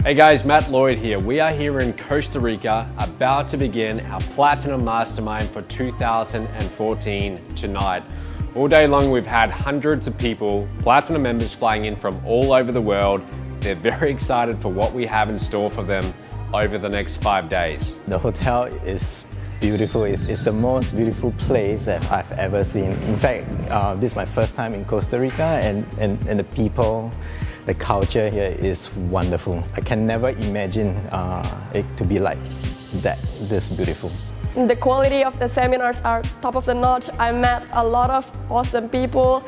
Hey guys, Matt Lloyd here. We are here in Costa Rica, about to begin our Platinum Mastermind for 2014 tonight. All day long we've had hundreds of people, Platinum members flying in from all over the world. They're very excited for what we have in store for them over the next 5 days. The hotel is beautiful. It's the most beautiful place that I've ever seen. In fact, this is my first time in Costa Rica, and the people, the culture here is wonderful. I can never imagine it to be like that, this beautiful. The quality of the seminars are top of the notch. I met a lot of awesome people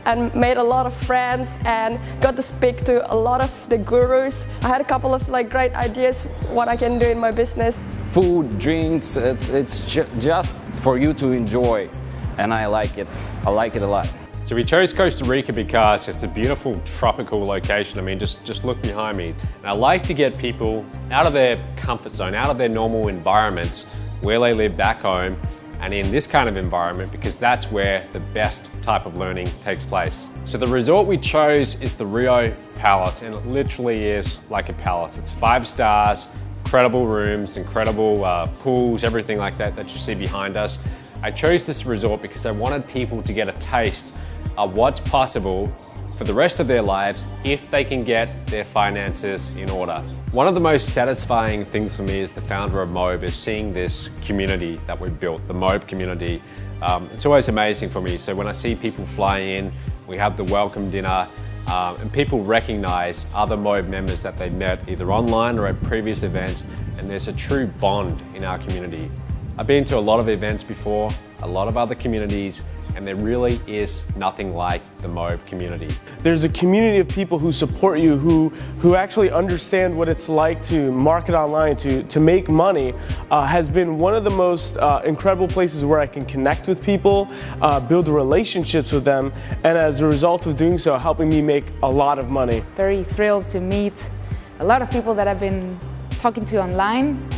and made a lot of friends and got to speak to a lot of the gurus. I had a couple of great ideas what I can do in my business. Food, drinks, it's just for you to enjoy, and I like it. I like it a lot. So we chose Costa Rica because it's a beautiful tropical location. I mean, just look behind me. And I like to get people out of their comfort zone, out of their normal environments where they live back home, and in this kind of environment, because that's where the best type of learning takes place. So the resort we chose is the Rio Palace, and it literally is like a palace. It's 5 stars, incredible rooms, incredible pools, everything like that you see behind us. I chose this resort because I wanted people to get a taste of what's possible for the rest of their lives if they can get their finances in order. One of the most satisfying things for me as the founder of MOBE is seeing this community that we've built, the MOBE community. It's always amazing for me. So when I see people fly in, we have the welcome dinner, and people recognize other MOBE members that they met either online or at previous events, and there's a true bond in our community. I've been to a lot of events before, a lot of other communities, and there really is nothing like the MOBE community. There's a community of people who support you, who actually understand what it's like to market online, to make money, has been one of the most incredible places where I can connect with people, build relationships with them, and as a result of doing so, helping me make a lot of money. Very thrilled to meet a lot of people that I've been talking to online,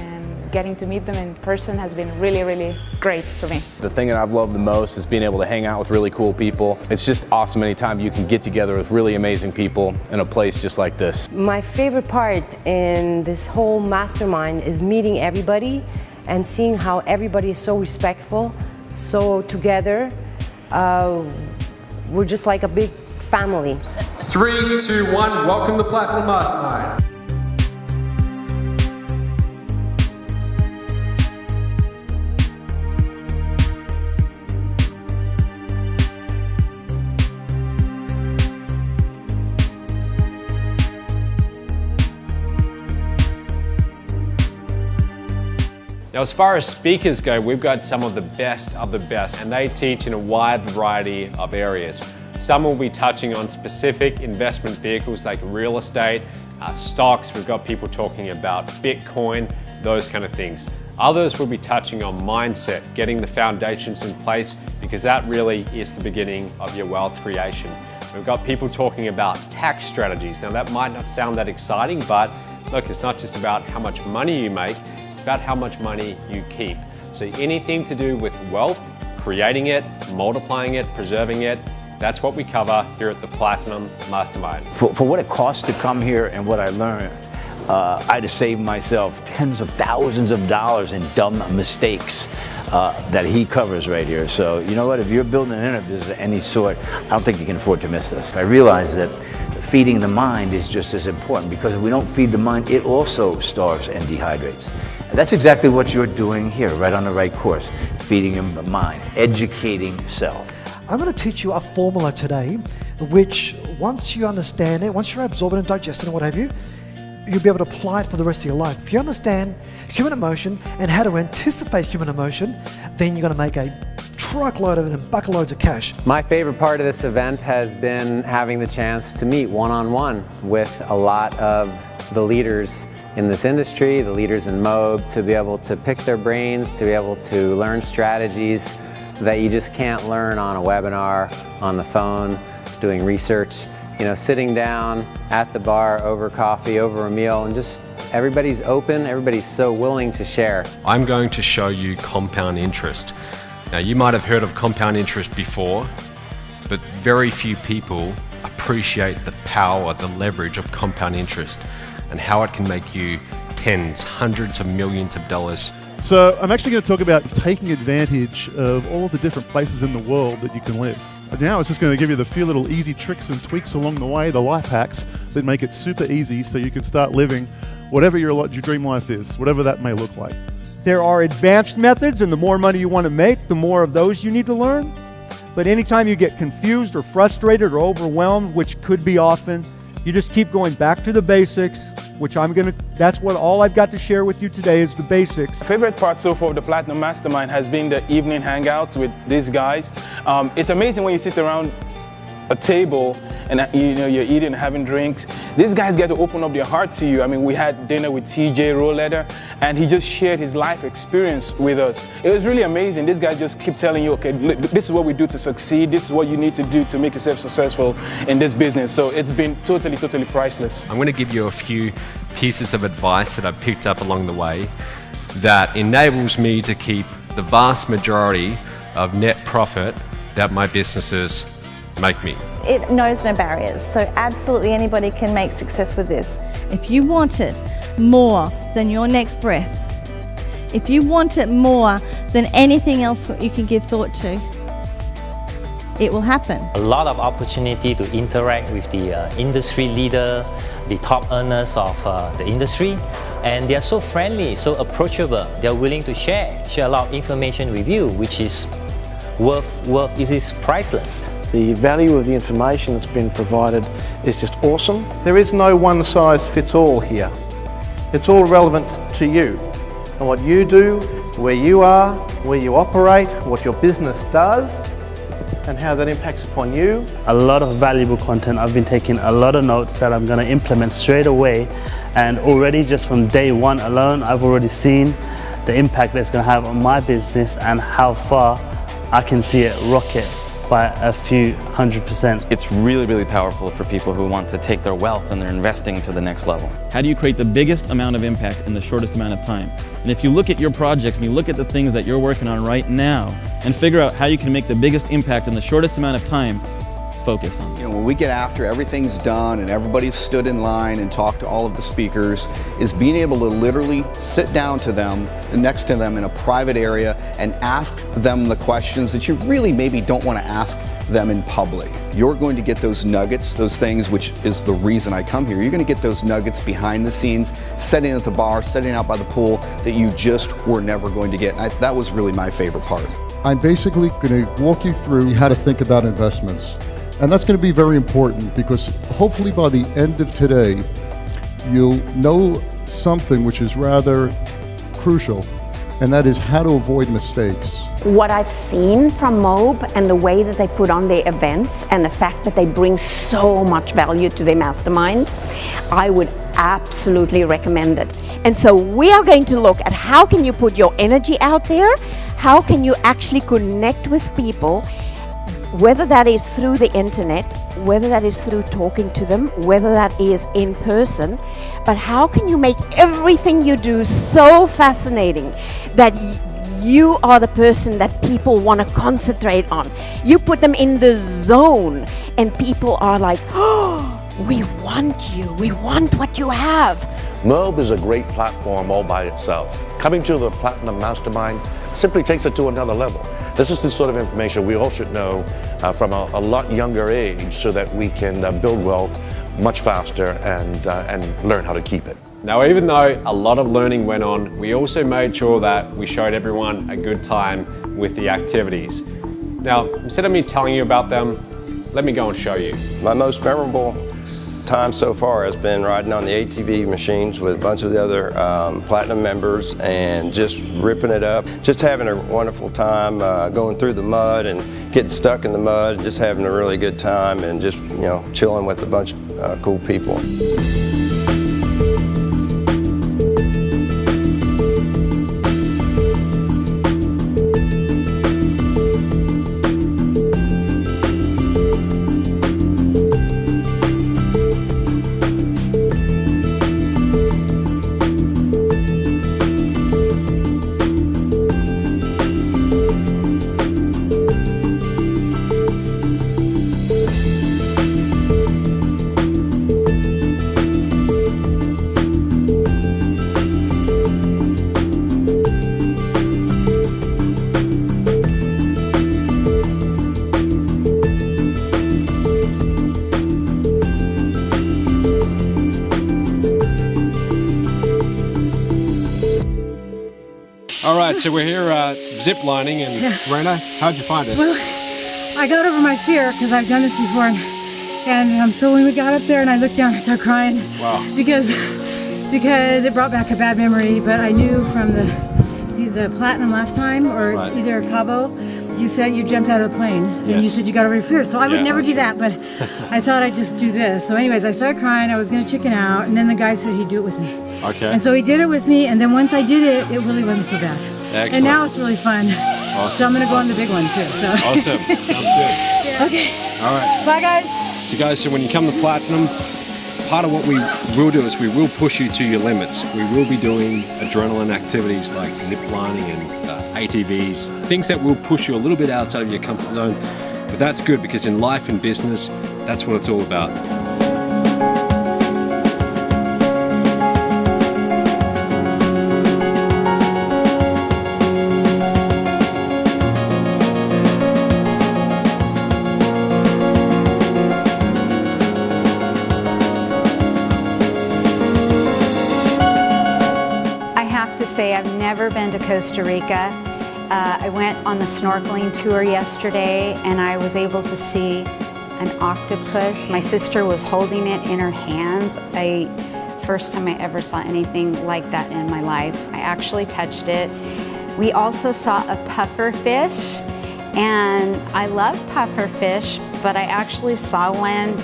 getting to meet them in person has been really, really great for me. The thing that I've loved the most is being able to hang out with really cool people. It's just awesome anytime you can get together with really amazing people in a place just like this. My favorite part in this whole mastermind is meeting everybody and seeing how everybody is so respectful, so together. We're just like a big family. 3, 2, 1, welcome to Platinum Mastermind. Now, as far as speakers go, we've got some of the best, and they teach in a wide variety of areas. Some will be touching on specific investment vehicles like real estate, stocks. We've got people talking about Bitcoin, those kind of things. Others will be touching on mindset, getting the foundations in place, because that really is the beginning of your wealth creation. We've got people talking about tax strategies. Now, that might not sound that exciting, but look, it's not just about how much money you make, about how much money you keep. So anything to do with wealth, creating it, multiplying it, preserving it, that's what we cover here at the Platinum Mastermind. For what it costs to come here and what I learned, I'd have saved myself tens of thousands of dollars in dumb mistakes that he covers right here. So you know what, if you're building an internet business of any sort, I don't think you can afford to miss this. I realize that feeding the mind is just as important, because if we don't feed the mind, it also starves and dehydrates. And that's exactly what you're doing here, right on the right course, feeding the mind, educating self. I'm going to teach you a formula today, which once you understand it, once you absorb it and digest it and what have you, you'll be able to apply it for the rest of your life. If you understand human emotion and how to anticipate human emotion, then you're going to make a truckload of it and bucketloads of cash. My favorite part of this event has been having the chance to meet one-on-one with a lot of the leaders in this industry, the leaders in MOBE, to be able to pick their brains, to be able to learn strategies that you just can't learn on a webinar, on the phone, doing research. You know, sitting down at the bar over coffee, over a meal, and just everybody's open, everybody's so willing to share. I'm going to show you compound interest. Now, you might have heard of compound interest before, but very few people appreciate the power, the leverage of compound interest. and how it can make you tens, hundreds of millions of dollars. So I'm actually going to talk about taking advantage of all of the different places in the world that you can live. Now it's just going to give you the few little easy tricks and tweaks along the way, the life hacks that make it super easy so you can start living whatever your dream life is, whatever that may look like. There are advanced methods, and the more money you want to make, the more of those you need to learn. But anytime you get confused or frustrated or overwhelmed, which could be often, you just keep going back to the basics, which that's what all I've got to share with you today is the basics. My favorite part so far of the Platinum Mastermind has been the evening hangouts with these guys. It's amazing when you sit around a table and you're eating and having drinks. These guys get to open up their heart to you. I mean, we had dinner with TJ Rolleder, and he just shared his life experience with us. It was really amazing. These guys just keep telling you, okay, look, this is what we do to succeed. This is what you need to do to make yourself successful in this business. So it's been totally, totally priceless. I'm going to give you a few pieces of advice that I've picked up along the way that enables me to keep the vast majority of net profit that my businesses make me. It knows no barriers, so absolutely anybody can make success with this. If you want it more than your next breath, if you want it more than anything else that you can give thought to, it will happen. A lot of opportunity to interact with the industry leader, the top earners of the industry, and they are so friendly, so approachable. They are willing to share a lot of information with you, which is it is priceless. The value of the information that's been provided is just awesome. There is no one size fits all here. It's all relevant to you and what you do, where you are, where you operate, what your business does, and how that impacts upon you. A lot of valuable content. I've been taking a lot of notes that I'm going to implement straight away, and already just from day one alone, I've already seen the impact that it's going to have on my business and how far I can see it rocket by a few 100%. It's really, really powerful for people who want to take their wealth and their investing to the next level. How do you create the biggest amount of impact in the shortest amount of time? And if you look at your projects and you look at the things that you're working on right now and figure out how you can make the biggest impact in the shortest amount of time, focus on it. When we get after everything's done and everybody's stood in line and talked to all of the speakers, is being able to literally sit down to them, next to them in a private area and ask them the questions that you really maybe don't want to ask them in public. You're going to get those nuggets, those things, which is the reason I come here. You're going to get those nuggets behind the scenes, sitting at the bar, sitting out by the pool, that you just were never going to get. And that was really my favorite part. I'm basically going to walk you through how to think about investments. And that's going to be very important because hopefully by the end of today, you'll know something which is rather crucial, and that is how to avoid mistakes. What I've seen from Mobe and the way that they put on their events and the fact that they bring so much value to their mastermind, I would absolutely recommend it. And so we are going to look at how can you put your energy out there, how can you actually connect with people, whether that is through the internet, whether that is through talking to them, whether that is in person, but how can you make everything you do so fascinating that you are the person that people want to concentrate on. You put them in the zone and people are like, oh, we want you, we want what you have. Mobe is a great platform all by itself. Coming to the Platinum Mastermind simply takes it to another level. This is the sort of information we all should know from a lot younger age so that we can build wealth much faster and learn how to keep it. Now, even though a lot of learning went on, we also made sure that we showed everyone a good time with the activities. Now, instead of me telling you about them, let me go and show you. My most memorable time so far has been riding on the ATV machines with a bunch of the other Platinum members and just ripping it up, just having a wonderful time going through the mud and getting stuck in the mud and just having a really good time and just, you know, chilling with a bunch of cool people. so we're here zip lining, and Rena, how'd you find it? Well, I got over my fear because I've done this before, and so when we got up there and I looked down, I started crying. Wow. Because it brought back a bad memory, but I knew from the Platinum last time, or either Cabo, you said you jumped out of the plane, and you said you got over your fear, so I would never do that, but I thought I'd just do this. So anyways, I started crying, I was going to chicken out, and then the guy said he'd do it with me. Okay. And so he did it with me, and then once I did it, it really wasn't so bad. Excellent. And now it's really fun. Awesome. So I'm going to go on the big one too. So. Awesome. Sounds good. Okay. All right. Bye, guys. So guys, so when you come to Platinum, part of what we will do is we will push you to your limits. We will be doing adrenaline activities like zip lining and ATVs, things that will push you a little bit outside of your comfort zone. But that's good because in life and business, that's what it's all about. I've never been to Costa Rica. I went on the snorkeling tour yesterday and I was able to see an octopus. My sister was holding it in her hands. First time I ever saw anything like that in my life. I actually touched it. We also saw a puffer fish, and I love puffer fish, but I actually saw one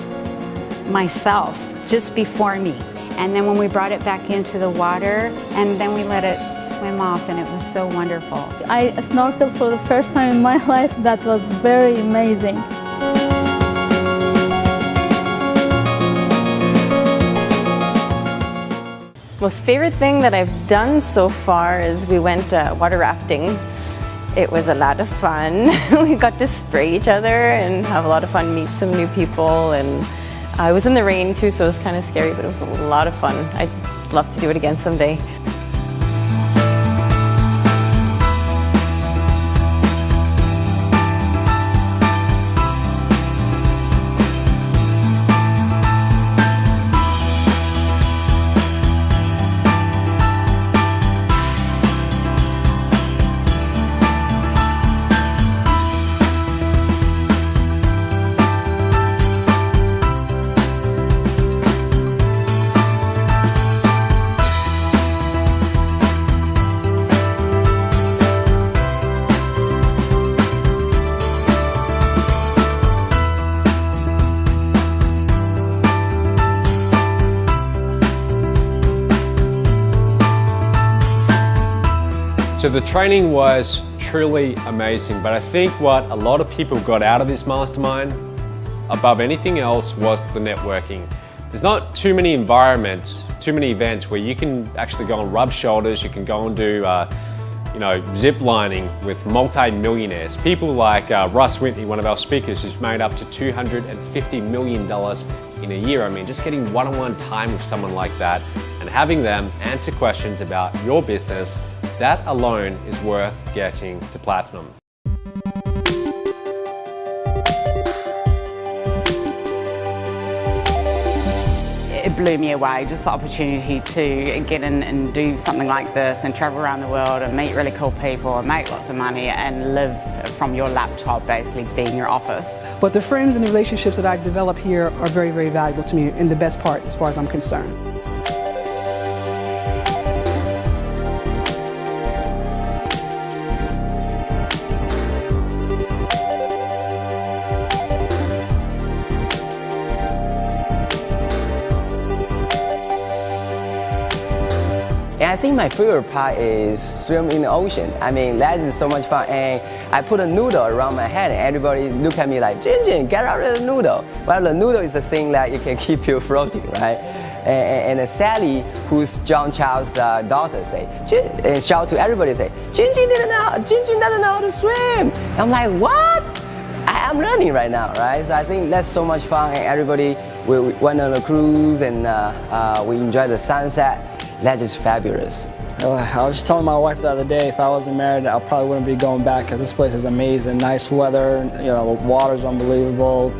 myself just before me. And then when we brought it back into the water, and then we let it swim off, and it was so wonderful. I snorkeled for the first time in my life. That was very amazing. Most favorite thing that I've done so far is we went water rafting. It was a lot of fun. We got to spray each other and have a lot of fun, meet some new people, and I was in the rain too, so it was kind of scary, but it was a lot of fun. I'd love to do it again someday. So the training was truly amazing, but I think what a lot of people got out of this mastermind, above anything else, was the networking. There's not too many environments, too many events where you can actually go and rub shoulders, you can go and do zip lining with multi-millionaires. People like Russ Whitney, one of our speakers, who's made up to $250 million in a year. I mean, just getting one-on-one time with someone like that and having them answer questions about your business, that alone is worth getting to Platinum. It blew me away, just the opportunity to get in and do something like this and travel around the world and meet really cool people and make lots of money and live from your laptop, basically being your office. But the friends and the relationships that I've developed here are very, very valuable to me, and the best part as far as I'm concerned. And I think my favorite part is swim in the ocean. I mean, that is so much fun. And I put a noodle around my head and everybody look at me like, Jin, get out of the noodle. Well, the noodle is the thing that you can keep you floating, right? And Sally, who's John Child's daughter, and shout to everybody, say, Jin doesn't know how to swim. And I'm like, what? I'm learning right now, right? So I think that's so much fun, and everybody, we went on a cruise and we enjoyed the sunset. That's just fabulous. I was just telling my wife the other day, if I wasn't married, I probably wouldn't be going back because this place is amazing. Nice weather, the water's unbelievable.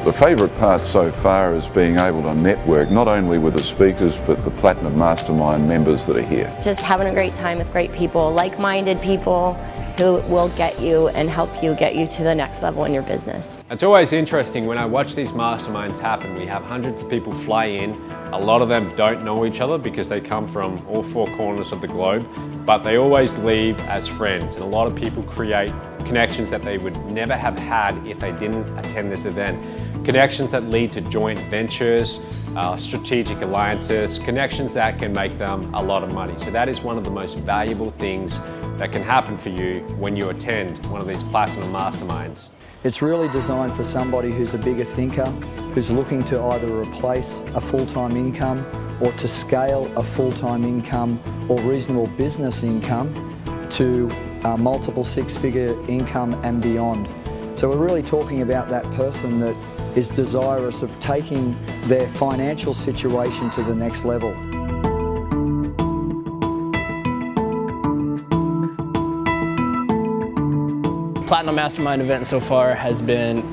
The favourite part so far is being able to network not only with the speakers but the Platinum Mastermind members that are here. Just having a great time with great people, like-minded people who will get you and help you get you to the next level in your business. It's always interesting when I watch these masterminds happen. We have hundreds of people fly in. A lot of them don't know each other because they come from all four corners of the globe, but they always leave as friends. And a lot of people create connections that they would never have had if they didn't attend this event. Connections that lead to joint ventures, strategic alliances, connections that can make them a lot of money. So that is one of the most valuable things that can happen for you when you attend one of these Platinum Masterminds. It's really designed for somebody who's a bigger thinker, who's looking to either replace a full-time income or to scale a full-time income or reasonable business income to multiple six-figure income and beyond. So we're really talking about that person that is desirous of taking their financial situation to the next level. Platinum Mastermind event so far has been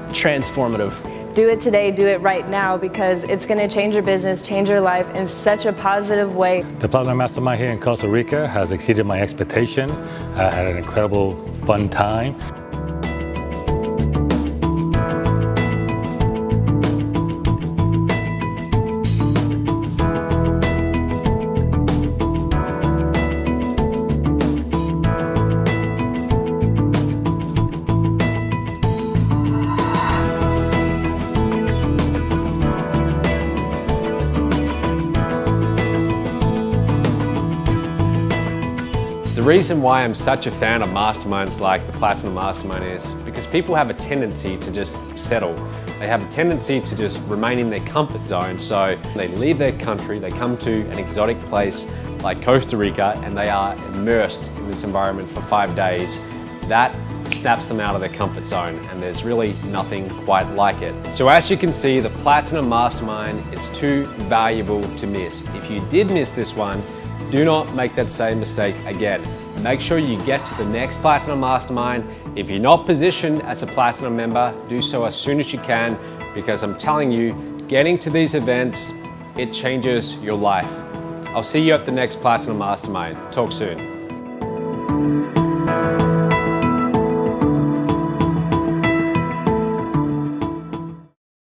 transformative. Do it today, do it right now, because it's going to change your business, change your life in such a positive way. The Platinum Mastermind here in Costa Rica has exceeded my expectation. I had an incredible fun time. The reason why I'm such a fan of masterminds like the Platinum Mastermind is because people have a tendency to just settle. They have a tendency to just remain in their comfort zone. So they leave their country, they come to an exotic place like Costa Rica and they are immersed in this environment for 5 days. That snaps them out of their comfort zone and there's really nothing quite like it. So as you can see, the Platinum Mastermind is too valuable to miss. If you did miss this one, do not make that same mistake again. Make sure you get to the next Platinum Mastermind. If you're not positioned as a Platinum member, do so as soon as you can, because I'm telling you, getting to these events, it changes your life. I'll see you at the next Platinum Mastermind. Talk soon.